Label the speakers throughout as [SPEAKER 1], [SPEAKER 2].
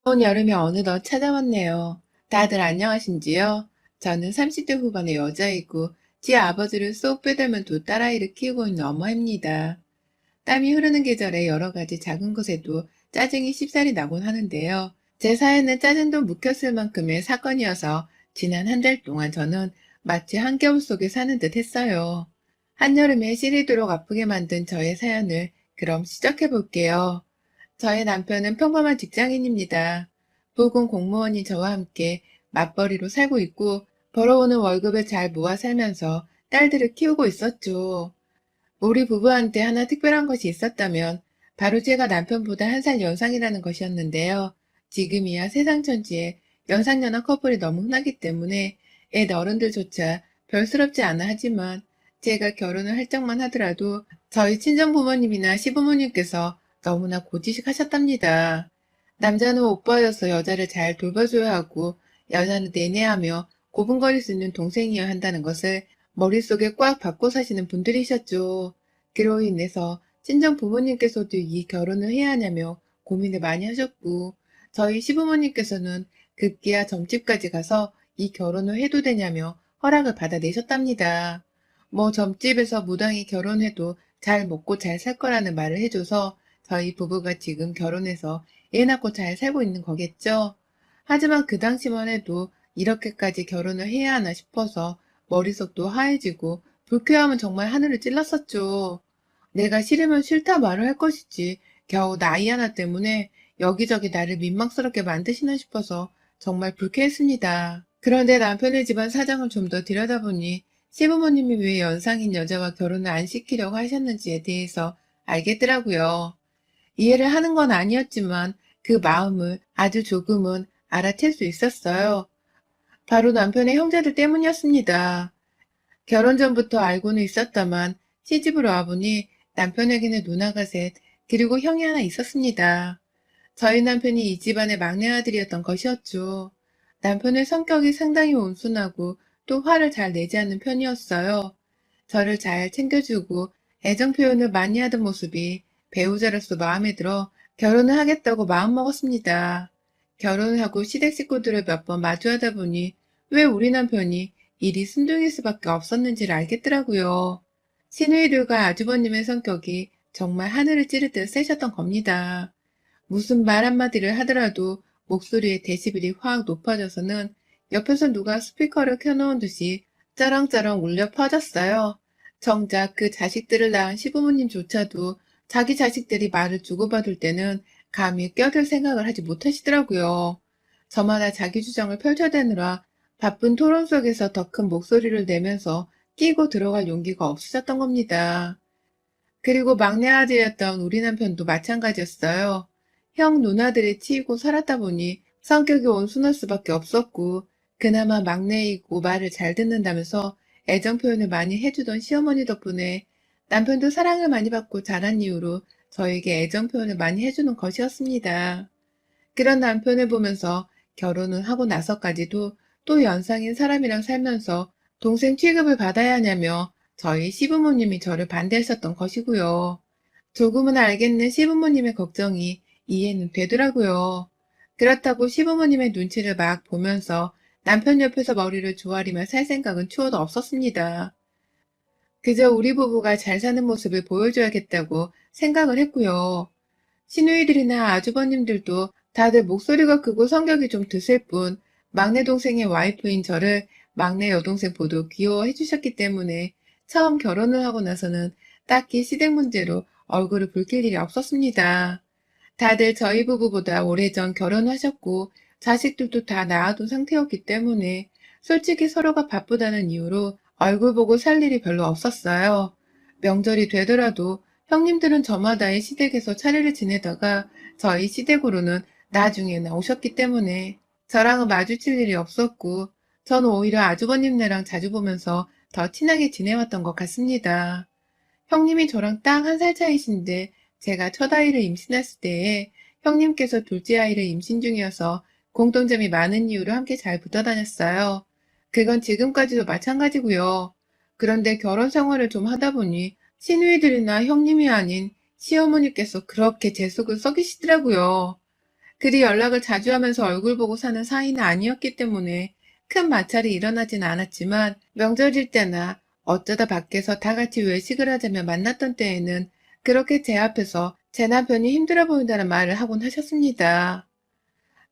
[SPEAKER 1] 온 여름이 어느덧 찾아왔네요. 다들 안녕하신지요? 저는 30대 후반의 여자이고 제 아버지를 쏙 빼닮은 두 딸아이를 키우고 있는 어머입니다. 땀이 흐르는 계절에 여러 가지 작은 것에도 짜증이 쉽사리 나곤 하는데요. 제 사연은 짜증도 묵혔을 만큼의 사건이어서 지난 한 달 동안 저는 마치 한겨울 속에 사는 듯 했어요. 한여름에 시리도록 아프게 만든 저의 사연을 그럼 시작해 볼게요. 저의 남편은 평범한 직장인입니다. 부군 공무원인 저와 함께 맞벌이로 살고 있고 벌어오는 월급을 잘 모아 살면서 딸들을 키우고 있었죠. 우리 부부한테 하나 특별한 것이 있었다면 바로 제가 남편보다 한 살 연상이라는 것이었는데요. 지금이야 세상 천지에 연상연하 커플이 너무 흔하기 때문에 애 어른들조차 별스럽지 않아 하지만 제가 결혼을 할 적만 하더라도 저희 친정 부모님이나 시부모님께서 너무나 고지식 하셨답니다. 남자는 오빠여서 여자를 잘 돌봐줘야 하고 여자는 내내하며 고분거릴 수 있는 동생이어야 한다는 것을 머릿속에 꽉 박고 사시는 분들이셨죠. 그로 인해서 친정 부모님께서도 이 결혼을 해야 하냐며 고민을 많이 하셨고 저희 시부모님께서는 급기야 점집까지 가서 이 결혼을 해도 되냐며 허락을 받아내셨답니다. 뭐 점집에서 무당히 결혼해도 잘 먹고 잘 살 거라는 말을 해줘서 저희 부부가 지금 결혼해서 애 낳고 잘 살고 있는 거겠죠. 하지만 그 당시만 해도 이렇게까지 결혼을 해야 하나 싶어서 머릿속도 하얘지고 불쾌함은 정말 하늘을 찔렀었죠. 내가 싫으면 싫다 말을 할 것이지 겨우 나이 하나 때문에 여기저기 나를 민망스럽게 만드시나 싶어서 정말 불쾌했습니다. 그런데 남편의 집안 사정을 좀 더 들여다보니 시부모님이 왜 연상인 여자와 결혼을 안 시키려고 하셨는지에 대해서 알겠더라고요. 이해를 하는 건 아니었지만 그 마음을 아주 조금은 알아챌 수 있었어요. 바로 남편의 형제들 때문이었습니다. 결혼 전부터 알고는 있었다만 시집으로 와보니 남편에게는 누나가 셋, 그리고 형이 하나 있었습니다. 저희 남편이 이 집안의 막내 아들이었던 것이었죠. 남편의 성격이 상당히 온순하고 또 화를 잘 내지 않는 편이었어요. 저를 잘 챙겨주고 애정 표현을 많이 하던 모습이 배우자로서 마음에 들어 결혼을 하겠다고 마음먹었습니다. 결혼을 하고 시댁 식구들을 몇 번 마주하다 보니 왜 우리 남편이 일이 순둥일 수밖에 없었는지를 알겠더라고요. 시누이들과 아주버님의 성격이 정말 하늘을 찌를 듯 세셨던 겁니다. 무슨 말 한마디를 하더라도 목소리의 데시벨이 확 높아져서는 옆에서 누가 스피커를 켜놓은 듯이 짜렁짜렁 울려 퍼졌어요. 정작 그 자식들을 낳은 시부모님조차도 자기 자식들이 말을 주고받을 때는 감히 껴들 생각을 하지 못하시더라고요. 저마다 자기 주장을 펼쳐대느라 바쁜 토론 속에서 더 큰 목소리를 내면서 끼고 들어갈 용기가 없으셨던 겁니다. 그리고 막내 아들이었던 우리 남편도 마찬가지였어요. 형 누나들이 치이고 살았다 보니 성격이 온순할 수밖에 없었고 그나마 막내이고 말을 잘 듣는다면서 애정 표현을 많이 해주던 시어머니 덕분에 남편도 사랑을 많이 받고 자란 이후로 저에게 애정 표현을 많이 해주는 것이었습니다. 그런 남편을 보면서 결혼을 하고 나서까지도 또 연상인 사람이랑 살면서 동생 취급을 받아야 하냐며 저희 시부모님이 저를 반대하셨던 것이고요. 조금은 알겠는 시부모님의 걱정이 이해는 되더라고요. 그렇다고 시부모님의 눈치를 막 보면서 남편 옆에서 머리를 조아리며 살 생각은 추호도 없었습니다. 그저 우리 부부가 잘 사는 모습을 보여줘야겠다고 생각을 했고요. 시누이들이나 아주버님들도 다들 목소리가 크고 성격이 좀 드실 뿐 막내 동생의 와이프인 저를 막내 여동생 보도 귀여워해 주셨기 때문에 처음 결혼을 하고 나서는 딱히 시댁 문제로 얼굴을 붉힐 일이 없었습니다. 다들 저희 부부보다 오래전 결혼하셨고 자식들도 다 낳아둔 상태였기 때문에 솔직히 서로가 바쁘다는 이유로 얼굴 보고 살 일이 별로 없었어요. 명절이 되더라도 형님들은 저마다의 시댁에서 차례를 지내다가 저희 시댁으로는 나중에 오셨기 때문에 저랑은 마주칠 일이 없었고 저는 오히려 아주버님네랑 자주 보면서 더 친하게 지내왔던 것 같습니다. 형님이 저랑 딱 한 살 차이신데 제가 첫 아이를 임신했을 때에 형님께서 둘째 아이를 임신 중이어서 공통점이 많은 이유로 함께 잘 붙어 다녔어요. 그건 지금까지도 마찬가지고요. 그런데 결혼 생활을 좀 하다 보니 시누이들이나 형님이 아닌 시어머니께서 그렇게 제 속을 썩이시더라고요. 그리 연락을 자주 하면서 얼굴 보고 사는 사이는 아니었기 때문에 큰 마찰이 일어나진 않았지만 명절일 때나 어쩌다 밖에서 다 같이 외식을 하자며 만났던 때에는 그렇게 제 앞에서 제 남편이 힘들어 보인다는 말을 하곤 하셨습니다.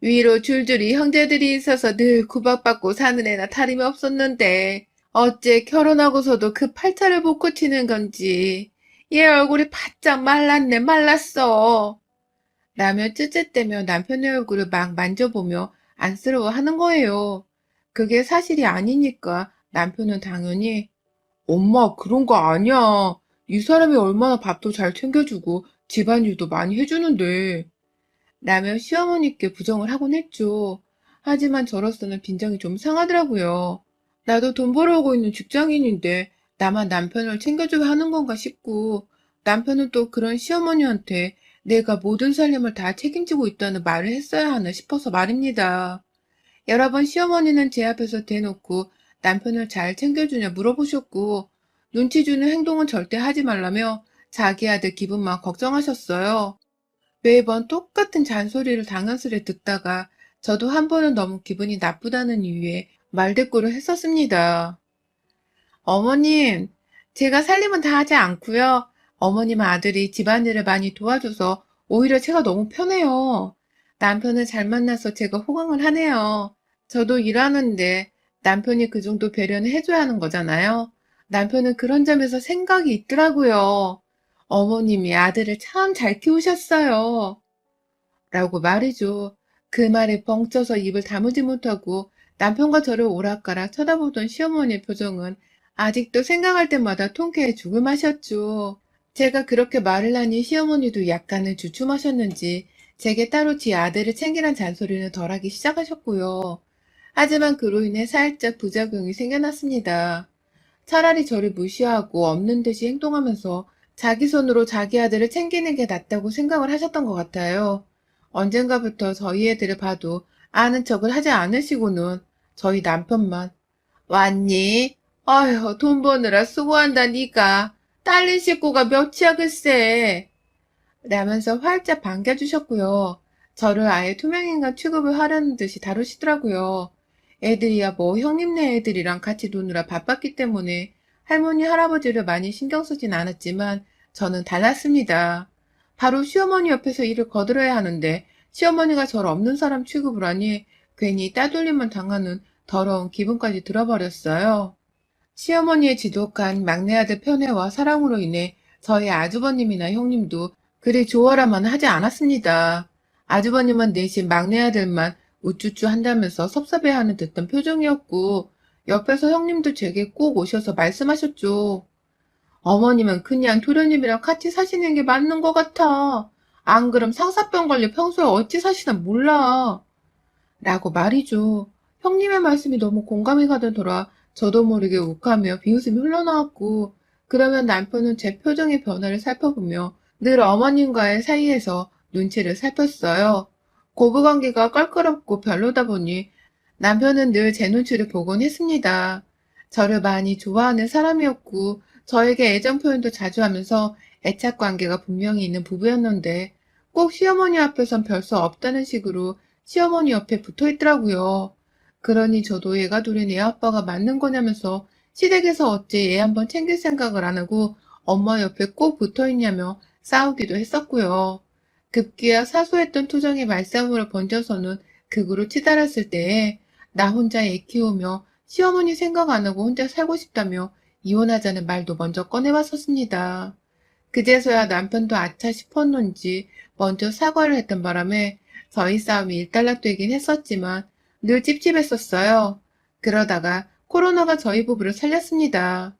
[SPEAKER 1] 위로 줄줄이 형제들이 있어서 늘 구박받고 사는 애나 다름이 없었는데 어째 결혼하고서도 그 팔자를 못 고치는 건지 얘 얼굴이 바짝 말랐네 말랐어. 라며 쯧쯧대며 남편의 얼굴을 막 만져보며 안쓰러워하는 거예요. 그게 사실이 아니니까 남편은 당연히 엄마 그런 거 아니야. 이 사람이 얼마나 밥도 잘 챙겨주고 집안일도 많이 해주는데 라며 시어머니께 부정을 하곤 했죠. 하지만 저로서는 빈정이 좀 상하더라고요. 나도 돈 벌어오고 있는 직장인인데 나만 남편을 챙겨줘야 하는 건가 싶고 남편은 또 그런 시어머니한테 내가 모든 살림을 다 책임지고 있다는 말을 했어야 하나 싶어서 말입니다. 여러 번 시어머니는 제 앞에서 대놓고 남편을 잘 챙겨주냐 물어보셨고 눈치 주는 행동은 절대 하지 말라며 자기 아들 기분만 걱정하셨어요. 매번 똑같은 잔소리를 당연스레 듣다가 저도 한 번은 너무 기분이 나쁘다는 이유에 말대꾸를 했었습니다. 어머님, 제가 살림은 다 하지 않고요. 어머님 아들이 집안일을 많이 도와줘서 오히려 제가 너무 편해요. 남편을 잘 만나서 제가 호강을 하네요. 저도 일하는데 남편이 그 정도 배려는 해줘야 하는 거잖아요. 남편은 그런 점에서 생각이 있더라고요. 어머님이 아들을 참 잘 키우셨어요. 라고 말이죠. 그 말에 벙쪄서 입을 다무지 못하고 남편과 저를 오락가락 쳐다보던 시어머니의 표정은 아직도 생각할 때마다 통쾌해 죽을 맛이었죠. 제가 그렇게 말을 하니 시어머니도 약간은 주춤하셨는지 제게 따로 지 아들을 챙기란 잔소리는 덜하기 시작하셨고요. 하지만 그로 인해 살짝 부작용이 생겨났습니다. 차라리 저를 무시하고 없는 듯이 행동하면서 자기 손으로 자기 아들을 챙기는 게 낫다고 생각을 하셨던 것 같아요. 언젠가부터 저희 애들을 봐도 아는 척을 하지 않으시고는 저희 남편만 왔니? 아휴 돈 버느라 수고한다 니가. 딸린 식구가 몇이야 글쎄. 라면서 활짝 반겨주셨고요. 저를 아예 투명인간 취급을 하려는 듯이 다루시더라고요. 애들이야 뭐 형님네 애들이랑 같이 노느라 바빴기 때문에 할머니 할아버지를 많이 신경 쓰진 않았지만 저는 달랐습니다. 바로 시어머니 옆에서 일을 거들어야 하는데 시어머니가 저를 없는 사람 취급을 하니 괜히 따돌림만 당하는 더러운 기분까지 들어버렸어요. 시어머니의 지독한 막내 아들 편애와 사랑으로 인해 저희 아주버님이나 형님도 그리 좋아라만 하지 않았습니다. 아주버님은 대신 막내 아들만 우쭈쭈 한다면서 섭섭해하는 듯한 표정이었고 옆에서 형님도 제게 꼭 오셔서 말씀하셨죠. 어머님은 그냥 도련님이랑 같이 사시는 게 맞는 것 같아. 안 그럼 상사병 걸려 평소에 어찌 사시나 몰라. 라고 말이죠. 형님의 말씀이 너무 공감이 가더라. 저도 모르게 욱하며 비웃음이 흘러나왔고 그러면 남편은 제 표정의 변화를 살펴보며 늘 어머님과의 사이에서 눈치를 살폈어요. 고부관계가 껄끄럽고 별로다 보니 남편은 늘 제 눈치를 보곤 했습니다. 저를 많이 좋아하는 사람이었고 저에게 애정 표현도 자주 하면서 애착 관계가 분명히 있는 부부였는데 꼭 시어머니 앞에선 별 수 없다는 식으로 시어머니 옆에 붙어 있더라고요. 그러니 저도 얘가 둘이 내 아빠가 맞는 거냐면서 시댁에서 어째 얘 한번 챙길 생각을 안 하고 엄마 옆에 꼭 붙어 있냐며 싸우기도 했었고요. 급기야 사소했던 투정의 말싸움으로 번져서는 극으로 치달았을 때에 나 혼자 애 키우며 시어머니 생각 안 하고 혼자 살고 싶다며 이혼하자는 말도 먼저 꺼내봤었습니다. 그제서야 남편도 아차 싶었는지 먼저 사과를 했던 바람에 저희 싸움이 일단락되긴 했었지만 늘 찝찝했었어요. 그러다가 코로나가 저희 부부를 살렸습니다.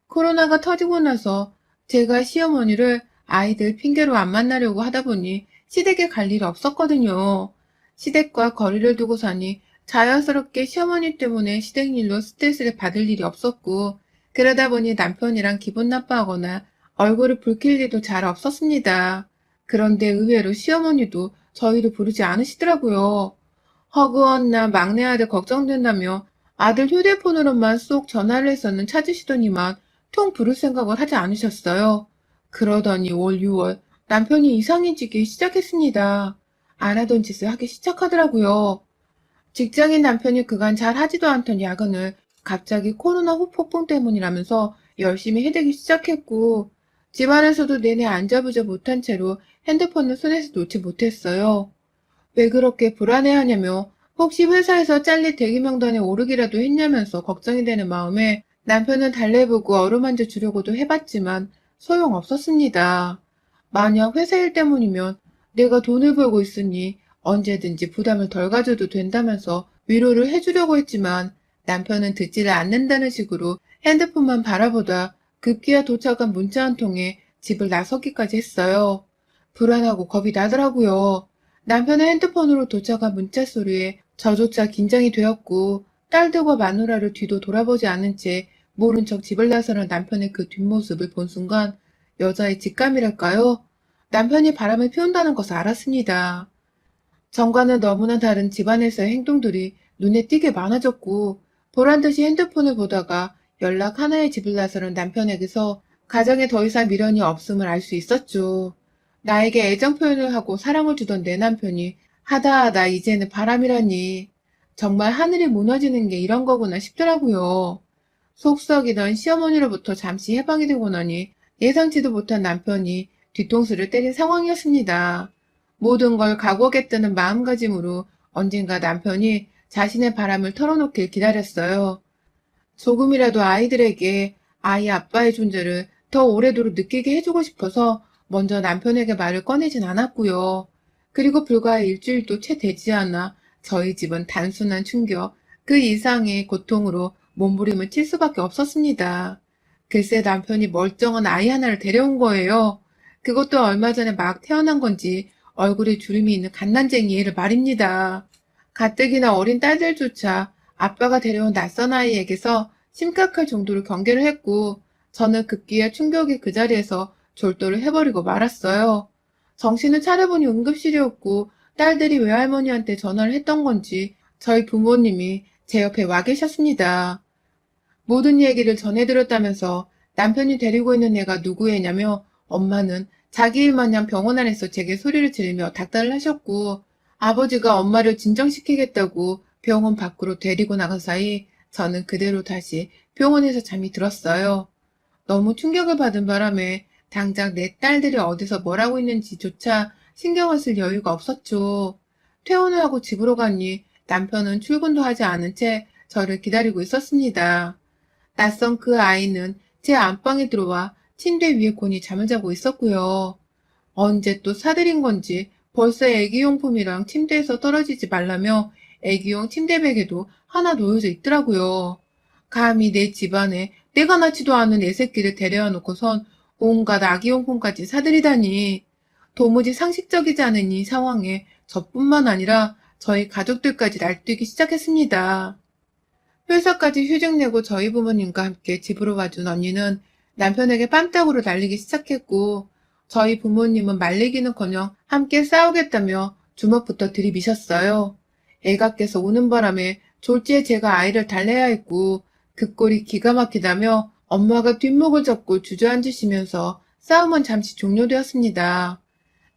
[SPEAKER 1] 코로나가 터지고 나서 제가 시어머니를 아이들 핑계로 안 만나려고 하다 보니 시댁에 갈 일이 없었거든요. 시댁과 거리를 두고 사니 자연스럽게 시어머니 때문에 시댁 일로 스트레스를 받을 일이 없었고 그러다 보니 남편이랑 기분 나빠하거나 얼굴을 붉힐 일도 잘 없었습니다. 그런데 의외로 시어머니도 저희를 부르지 않으시더라고요. 허구한 나 막내 아들 걱정된다며 아들 휴대폰으로만 쏙 전화를 해서는 찾으시더니만 통 부를 생각을 하지 않으셨어요. 그러더니 올 6월 남편이 이상해지기 시작했습니다. 안 하던 짓을 하기 시작하더라고요. 직장인 남편이 그간 잘 하지도 않던 야근을 갑자기 코로나 후폭풍 때문이라면서 열심히 해대기 시작했고, 집안에서도 내내 앉아보자 못한 채로 핸드폰을 손에서 놓지 못했어요. 왜 그렇게 불안해하냐며 혹시 회사에서 잘릴 대기 명단에 오르기라도 했냐면서 걱정이 되는 마음에 남편은 달래보고 어루만져 주려고도 해봤지만 소용없었습니다. 만약 회사 일 때문이면 내가 돈을 벌고 있으니 언제든지 부담을 덜 가져도 된다면서 위로를 해주려고 했지만 남편은 듣지를 않는다는 식으로 핸드폰만 바라보다 급기야 도착한 문자 한 통에 집을 나서기까지 했어요. 불안하고 겁이 나더라고요. 남편의 핸드폰으로 도착한 문자 소리에 저조차 긴장이 되었고 딸들과 마누라를 뒤도 돌아보지 않은 채 모른 척 집을 나서는 남편의 그 뒷모습을 본 순간 여자의 직감이랄까요? 남편이 바람을 피운다는 것을 알았습니다. 전과는 너무나 다른 집안에서의 행동들이 눈에 띄게 많아졌고 보란듯이 핸드폰을 보다가 연락 하나에 집을 나서는 남편에게서 가정에 더 이상 미련이 없음을 알 수 있었죠. 나에게 애정 표현을 하고 사랑을 주던 내 남편이 하다 이제는 바람이라니. 정말 하늘이 무너지는 게 이런 거구나 싶더라고요. 속썩이던 시어머니로부터 잠시 해방이 되고 나니 예상치도 못한 남편이 뒤통수를 때린 상황이었습니다. 모든 걸 각오하겠다는 마음가짐으로 언젠가 남편이 자신의 바람을 털어놓길 기다렸어요. 조금이라도 아이들에게 아이 아빠의 존재를 더 오래도록 느끼게 해주고 싶어서 먼저 남편에게 말을 꺼내진 않았고요. 그리고 불과 일주일도 채 되지 않아 저희 집은 단순한 충격, 그 이상의 고통으로 몸부림을 칠 수밖에 없었습니다. 글쎄 남편이 멀쩡한 아이 하나를 데려온 거예요. 그것도 얼마 전에 막 태어난 건지 얼굴에 주름이 있는 갓난쟁이 애를 말입니다. 가뜩이나 어린 딸들조차 아빠가 데려온 낯선 아이에게서 심각할 정도로 경계를 했고 저는 급기야 충격의 그 자리에서 졸도를 해버리고 말았어요. 정신을 차려보니 응급실이었고 딸들이 외할머니한테 전화를 했던 건지 저희 부모님이 제 옆에 와 계셨습니다. 모든 얘기를 전해드렸다면서 남편이 데리고 있는 애가 누구 애냐며 엄마는 자기 일 마냥 병원 안에서 제게 소리를 지르며 닥달을 하셨고 아버지가 엄마를 진정시키겠다고 병원 밖으로 데리고 나간 사이 저는 그대로 다시 병원에서 잠이 들었어요. 너무 충격을 받은 바람에 당장 내 딸들이 어디서 뭘 하고 있는지조차 신경을 쓸 여유가 없었죠. 퇴원을 하고 집으로 가니 남편은 출근도 하지 않은 채 저를 기다리고 있었습니다. 낯선 그 아이는 제 안방에 들어와 침대 위에 곤히 잠을 자고 있었고요. 언제 또 사들인 건지 벌써 애기용품이랑 침대에서 떨어지지 말라며 애기용 침대베개도 하나 놓여져 있더라고요. 감히 내 집안에 내가 낳지도 않은 애 새끼를 데려와 놓고선 온갖 아기용품까지 사들이다니. 도무지 상식적이지 않은 이 상황에 저뿐만 아니라 저희 가족들까지 날뛰기 시작했습니다. 회사까지 휴직 내고 저희 부모님과 함께 집으로 와준 언니는 남편에게 뺨따구로 날리기 시작했고 저희 부모님은 말리기는커녕 함께 싸우겠다며 주먹부터 들이미셨어요. 애가 깨서 우는 바람에 졸지에 제가 아이를 달래야 했고 그 꼴이 기가 막히다며 엄마가 뒷목을 잡고 주저앉으시면서 싸움은 잠시 종료되었습니다.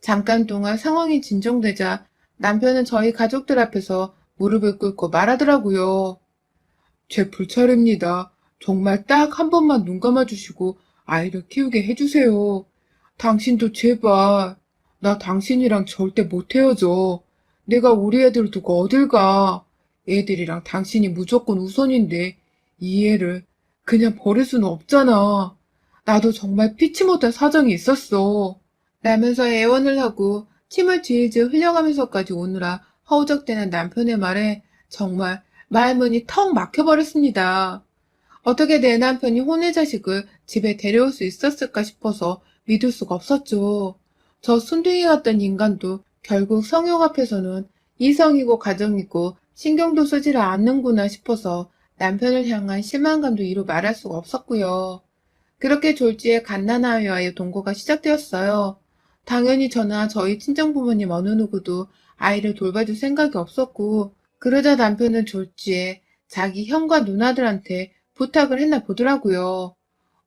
[SPEAKER 1] 잠깐 동안 상황이 진정되자 남편은 저희 가족들 앞에서 무릎을 꿇고 말하더라고요. 제 불찰입니다. 정말 딱 한 번만 눈 감아주시고 아이를 키우게 해주세요. 당신도 제발. 나 당신이랑 절대 못 헤어져. 내가 우리 애들 두고 어딜 가. 애들이랑 당신이 무조건 우선인데 이 애를 그냥 버릴 수는 없잖아. 나도 정말 피치 못할 사정이 있었어. 라면서 애원을 하고 침을 질질 흘려가면서까지 오느라 허우적대는 남편의 말에 정말 말문이 턱 막혀버렸습니다. 어떻게 내 남편이 혼외 자식을 집에 데려올 수 있었을까 싶어서 믿을 수가 없었죠. 저 순둥이 같던 인간도 결국 성욕 앞에서는 이성이고 가정이고 신경도 쓰지를 않는구나 싶어서 남편을 향한 실망감도 이루 말할 수가 없었고요. 그렇게 졸지에 갓난아이와의 동거가 시작되었어요. 당연히 저나 저희 친정부모님 어느 누구도 아이를 돌봐줄 생각이 없었고 그러자 남편은 졸지에 자기 형과 누나들한테 부탁을 했나 보더라고요.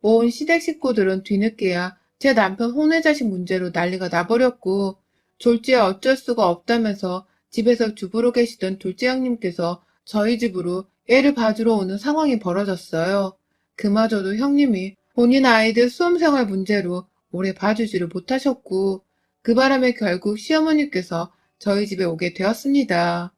[SPEAKER 1] 온 시댁 식구들은 뒤늦게야 제 남편 혼외자식 문제로 난리가 나버렸고 졸지에 어쩔 수가 없다면서 집에서 주부로 계시던 둘째 형님께서 저희 집으로 애를 봐주러 오는 상황이 벌어졌어요. 그마저도 형님이 본인 아이들 수험생활 문제로 오래 봐주지를 못하셨고, 그 바람에 결국 시어머니께서 저희 집에 오게 되었습니다.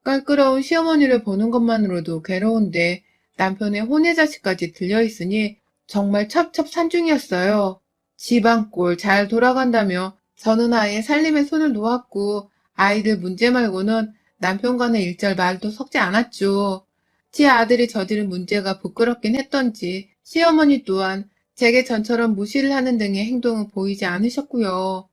[SPEAKER 1] 깔끄러운 시어머니를 보는 것만으로도 괴로운데 남편의 혼외자식까지 들려있으니 정말 첩첩산중이었어요. 집안꼴 잘 돌아간다며 저는 아예 살림에 손을 놓았고 아이들 문제 말고는 남편과는 일절 말도 섞지 않았죠. 제 아들이 저지른 문제가 부끄럽긴 했던지 시어머니 또한 제게 전처럼 무시를 하는 등의 행동은 보이지 않으셨고요.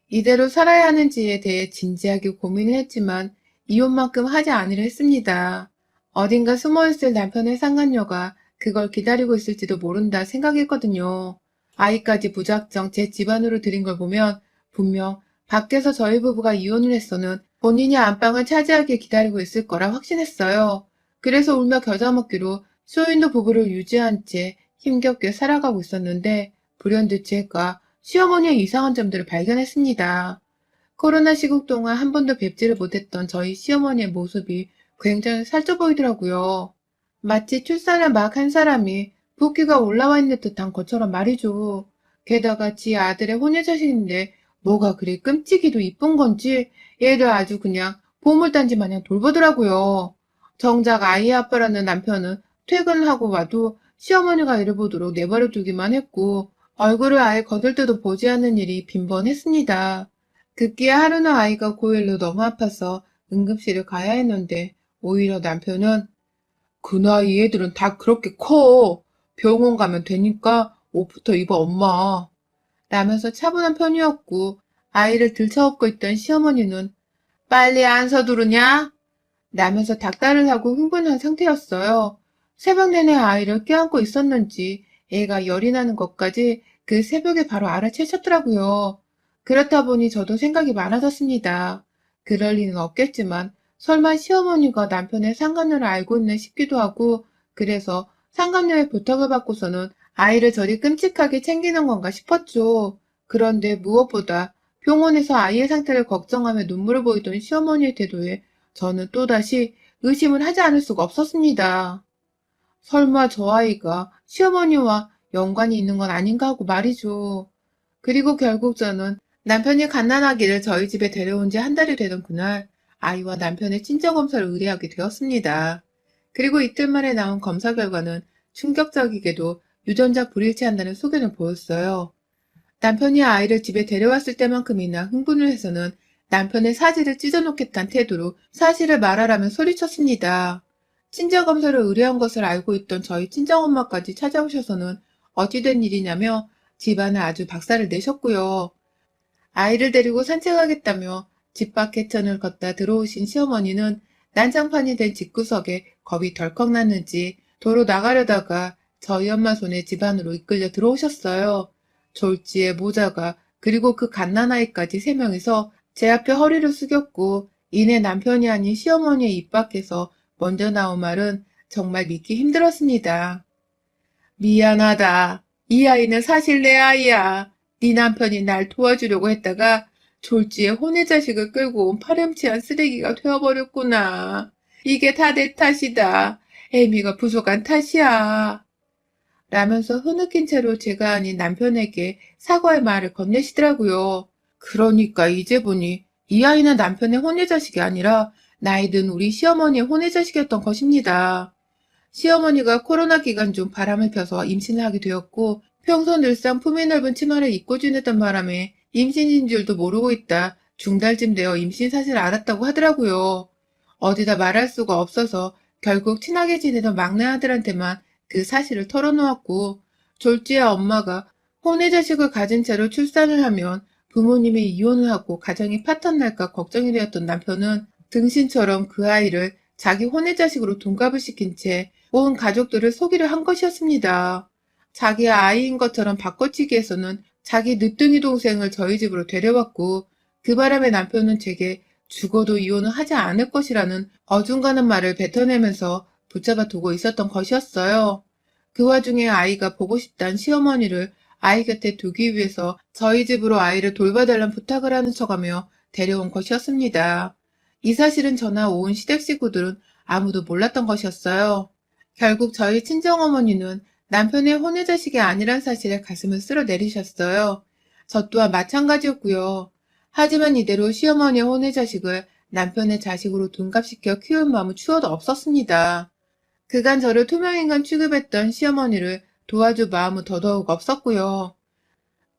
[SPEAKER 1] 이대로 살아야 하는지에 대해 진지하게 고민을 했지만 이혼만큼 하지 않으려 했습니다. 어딘가 숨어있을 남편의 상간녀가 그걸 기다리고 있을지도 모른다 생각했거든요. 아이까지 무작정 제 집안으로 들인 걸 보면 분명 밖에서 저희 부부가 이혼을 했어는 본인이 안방을 차지하게 기다리고 있을 거라 확신했어요. 그래서 울며 겨자 먹기로 쇼윈도 부부를 유지한 채 힘겹게 살아가고 있었는데 불현듯 제가 시어머니의 이상한 점들을 발견했습니다. 코로나 시국 동안 한 번도 뵙지를 못했던 저희 시어머니의 모습이 굉장히 살쪄 보이더라고요. 마치 출산을 막 한 사람이 붓기가 올라와 있는 듯한 것처럼 말이죠. 게다가 지 아들의 혼외자식인데 뭐가 그리 끔찍이도 이쁜 건지 얘를 아주 그냥 보물단지 마냥 돌보더라고요. 정작 아이의 아빠라는 남편은 퇴근하고 와도 시어머니가 이를 보도록 내버려 두기만 했고 얼굴을 아예 거들떠도 보지 않는 일이 빈번했습니다. 급기야 하루는 아이가 고1로 너무 아파서 응급실을 가야 했는데 오히려 남편은 그 나이 애들은 다 그렇게 커. 병원 가면 되니까 옷부터 입어 엄마. 라면서 차분한 편이었고 아이를 들쳐업고 있던 시어머니는 빨리 안 서두르냐? 라면서 닥달을 하고 흥분한 상태였어요. 새벽 내내 아이를 껴안고 있었는지 애가 열이 나는 것까지 그 새벽에 바로 알아채셨더라고요. 그렇다 보니 저도 생각이 많아졌습니다. 그럴 리는 없겠지만 설마 시어머니가 남편의 상간녀를 알고 있나 싶기도 하고 그래서 상간녀의 부탁을 받고서는 아이를 저리 끔찍하게 챙기는 건가 싶었죠. 그런데 무엇보다 병원에서 아이의 상태를 걱정하며 눈물을 보이던 시어머니의 태도에 저는 또다시 의심을 하지 않을 수가 없었습니다. 설마 저 아이가 시어머니와 연관이 있는 건 아닌가 하고 말이죠. 그리고 결국 저는 남편이 갓난아기를 저희 집에 데려온 지 한 달이 되던 그날 아이와 남편의 친정검사를 의뢰하게 되었습니다. 그리고 이틀 만에 나온 검사 결과는 충격적이게도 유전자 불일치한다는 소견을 보였어요. 남편이 아이를 집에 데려왔을 때만큼이나 흥분을 해서는 남편의 사지를 찢어놓겠다는 태도로 사실을 말하라며 소리쳤습니다. 친정검사를 의뢰한 것을 알고 있던 저희 친정엄마까지 찾아오셔서는 어찌된 일이냐며 집안을 아주 박살을 내셨고요. 아이를 데리고 산책하겠다며 집 밖 개천을 걷다 들어오신 시어머니는 난장판이 된 집구석에 겁이 덜컥 났는지 도로 나가려다가 저희 엄마 손에 집 안으로 이끌려 들어오셨어요. 졸지에 모자가 그리고 그 갓난아이까지 세 명이서 제 앞에 허리를 숙였고 이내 남편이 아닌 시어머니의 입 밖에서 먼저 나온 말은 정말 믿기 힘들었습니다. 미안하다. 이 아이는 사실 내 아이야. 네 남편이 날 도와주려고 했다가 졸지에 혼의 자식을 끌고 온 파렴치한 쓰레기가 되어버렸구나. 이게 다 내 탓이다. 애미가 부족한 탓이야. 라면서 흐느낀 채로 제가 아닌 남편에게 사과의 말을 건네시더라고요. 그러니까 이제 보니 이 아이는 남편의 혼외자식이 아니라 나이 든 우리 시어머니의 혼외자식이었던 것입니다. 시어머니가 코로나 기간 중 바람을 펴서 임신을 하게 되었고 평소 늘상 품이 넓은 치마를 입고 지내던 바람에 임신인 줄도 모르고 있다 중달쯤 되어 임신 사실을 알았다고 하더라고요. 어디다 말할 수가 없어서 결국 친하게 지내던 막내 아들한테만 그 사실을 털어놓았고 졸지에 엄마가 혼외 자식을 가진 채로 출산을 하면 부모님이 이혼을 하고 가정이 파탄날까 걱정이 되었던 남편은 등신처럼 그 아이를 자기 혼외 자식으로 동갑을 시킨 채 온 가족들을 속이려 한 것이었습니다. 자기 아이인 것처럼 바꿔치기해서는 자기 늦둥이 동생을 저희 집으로 데려왔고 그 바람에 남편은 제게 죽어도 이혼은 하지 않을 것이라는 어중간한 말을 뱉어내면서 붙잡아 두고 있었던 것이었어요. 그 와중에 아이가 보고 싶다는 시어머니를 아이 곁에 두기 위해서 저희 집으로 아이를 돌봐달란 부탁을 하는 척하며 데려온 것이었습니다. 이 사실은 저나 온 시댁 식구들은 아무도 몰랐던 것이었어요. 결국 저희 친정어머니는 남편의 혼외자식이 아니란 사실에 가슴을 쓸어내리셨어요. 저 또한 마찬가지였고요. 하지만 이대로 시어머니의 혼외자식을 남편의 자식으로 둔갑시켜 키울 마음은 추워도 없었습니다. 그간 저를 투명인간 취급했던 시어머니를 도와줄 마음은 더더욱 없었고요.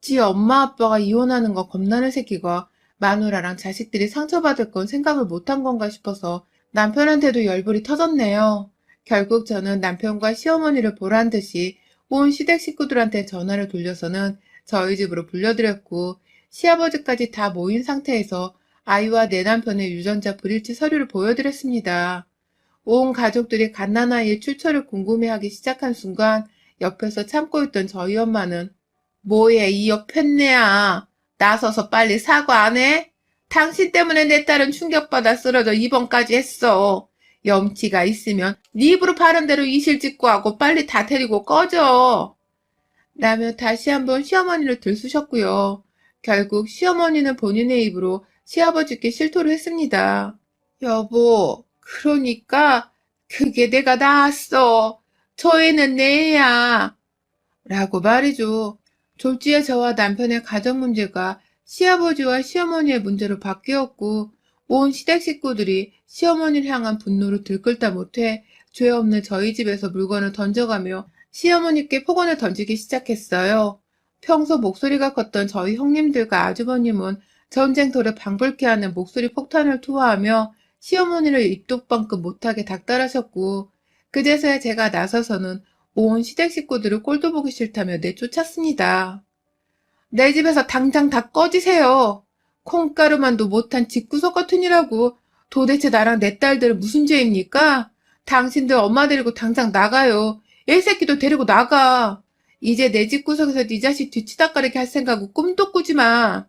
[SPEAKER 1] 지 엄마 아빠가 이혼하는 거 겁나는 새끼가 마누라랑 자식들이 상처받을 건 생각을 못한 건가 싶어서 남편한테도 열불이 터졌네요. 결국 저는 남편과 시어머니를 보란 듯이 온 시댁 식구들한테 전화를 돌려서는 저희 집으로 불려드렸고 시아버지까지 다 모인 상태에서 아이와 내 남편의 유전자 불일치 서류를 보여드렸습니다. 온 가족들이 갓난아이의 출처를 궁금해하기 시작한 순간 옆에서 참고 있던 저희 엄마는 뭐해 이 옆했네야. 나서서 빨리 사과 안 해? 당신 때문에 내 딸은 충격받아 쓰러져 입원까지 했어. 염치가 있으면 네 입으로 바른 대로 이실직고 하고 빨리 다 데리고 꺼져. 라며 다시 한번 시어머니를 들쑤셨고요. 결국 시어머니는 본인의 입으로 시아버지께 실토를 했습니다. 여보, 그러니까 그게 내가 낳았어. 저 애는 내 애야. 라고 말이죠. 졸지에 저와 남편의 가정 문제가 시아버지와 시어머니의 문제로 바뀌었고 온 시댁 식구들이 시어머니를 향한 분노를 들끓다 못해 죄 없는 저희 집에서 물건을 던져가며 시어머니께 폭언을 던지기 시작했어요. 평소 목소리가 컸던 저희 형님들과 아주버님은 전쟁터를 방불케 하는 목소리 폭탄을 투하하며 시어머니를 입독방긋 못하게 닥달하셨고 그제서야 제가 나서서는 온 시댁 식구들을 꼴도 보기 싫다며 내쫓았습니다. 내 집에서 당장 다 꺼지세요. 콩가루만도 못한 집구석 같으니라고. 도대체 나랑 내 딸들은 무슨 죄입니까? 당신들 엄마 데리고 당장 나가요. 애 새끼도 데리고 나가. 이제 내 집구석에서 네 자식 뒤치다꺼리게 할 생각은 꿈도 꾸지 마.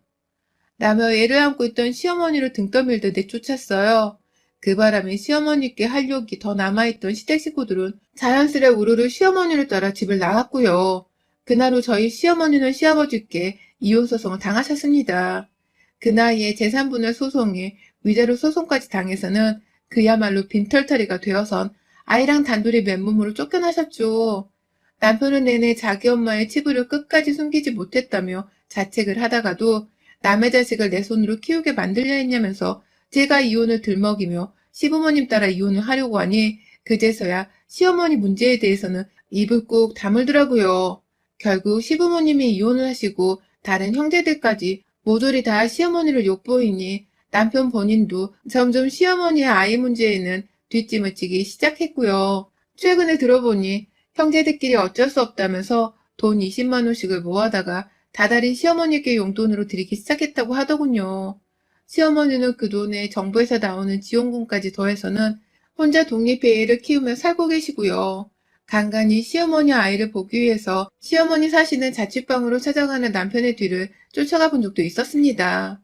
[SPEAKER 1] 라며 애를 안고 있던 시어머니를 등 떠밀듯 내쫓았어요. 그 바람에 시어머니께 할 욕이 더 남아있던 시댁 식구들은 자연스레 우르르 시어머니를 따라 집을 나갔고요. 그날 후 저희 시어머니는 시아버지께 이혼소송을 당하셨습니다. 그 나이에 재산분할 소송에 위자료 소송까지 당해서는 그야말로 빈털터리가 되어선 아이랑 단둘이 맨몸으로 쫓겨나셨죠. 남편은 내내 자기 엄마의 치부를 끝까지 숨기지 못했다며 자책을 하다가도 남의 자식을 내 손으로 키우게 만들려 했냐면서 제가 이혼을 들먹이며 시부모님 따라 이혼을 하려고 하니 그제서야 시어머니 문제에 대해서는 입을 꾹 다물더라고요. 결국 시부모님이 이혼을 하시고 다른 형제들까지 모조리 다 시어머니를 욕보이니 남편 본인도 점점 시어머니의 아이 문제에는 뒷짐을 지기 시작했고요. 최근에 들어보니 형제들끼리 어쩔 수 없다면서 돈 20만 원씩을 모아다가 다달이 시어머니께 용돈으로 드리기 시작했다고 하더군요. 시어머니는 그 돈에 정부에서 나오는 지원금까지 더해서는 혼자 독립해 애를 키우며 살고 계시고요. 간간히 시어머니 아이를 보기 위해서 시어머니 사시는 자취방으로 찾아가는 남편의 뒤를 쫓아가 본 적도 있었습니다.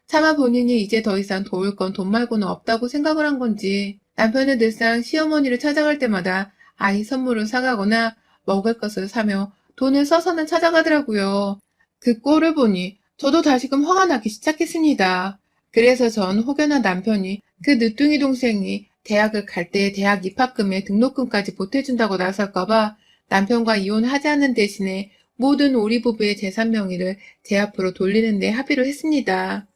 [SPEAKER 1] 차마 본인이 이제 더 이상 도울 건 돈 말고는 없다고 생각을 한 건지 남편은 늘상 시어머니를 찾아갈 때마다 아이 선물을 사가거나 먹을 것을 사며 돈을 써서는 찾아가더라고요. 그 꼴을 보니 저도 다시금 화가 나기 시작했습니다. 그래서 전 혹여나 남편이 그 늦둥이 동생이 대학을 갈 때 대학 입학금에 등록금까지 보태준다고 나설까봐 남편과 이혼하지 않는 대신에 모든 우리 부부의 재산 명의를 제 앞으로 돌리는 데 합의를 했습니다.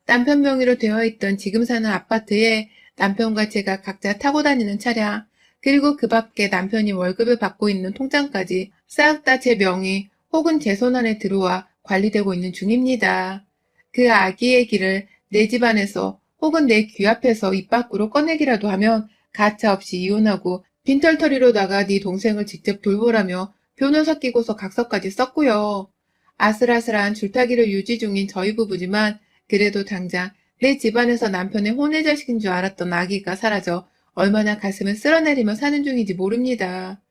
[SPEAKER 1] 남편 명의로 되어 있던 지금 사는 아파트에 남편과 제가 각자 타고 다니는 차량, 그리고 그 밖에 남편이 월급을 받고 있는 통장까지 싹 다 제 명의 혹은 제 손 안에 들어와 관리되고 있는 중입니다. 그 아기의 길을 내 집안에서 혹은 내 귀 앞에서 입 밖으로 꺼내기라도 하면 가차없이 이혼하고 빈털터리로다가 네 동생을 직접 돌보라며 변호사 끼고서 각서까지 썼고요. 아슬아슬한 줄타기를 유지 중인 저희 부부지만 그래도 당장 내 집안에서 남편의 혼외자식인 줄 알았던 아기가 사라져 얼마나 가슴을 쓸어내리며 사는 중인지 모릅니다.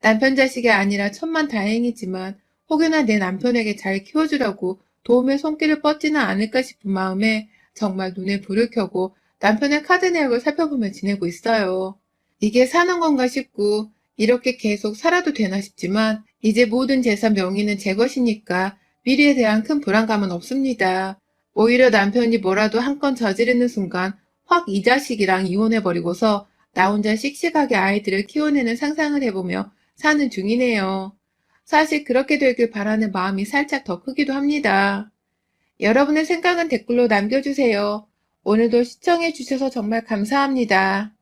[SPEAKER 1] 남편 자식이 아니라 천만 다행이지만 혹여나 내 남편에게 잘 키워주라고 도움의 손길을 뻗지는 않을까 싶은 마음에 정말 눈에 불을 켜고 남편의 카드 내역을 살펴보며 지내고 있어요. 이게 사는 건가 싶고 이렇게 계속 살아도 되나 싶지만 이제 모든 재산 명의는 제 것이니까 미래에 대한 큰 불안감은 없습니다. 오히려 남편이 뭐라도 한 건 저지르는 순간 확 이 자식이랑 이혼해버리고서 나 혼자 씩씩하게 아이들을 키워내는 상상을 해보며 사는 중이네요. 사실 그렇게 되길 바라는 마음이 살짝 더 크기도 합니다. 여러분의 생각은 댓글로 남겨주세요. 오늘도 시청해주셔서 정말 감사합니다.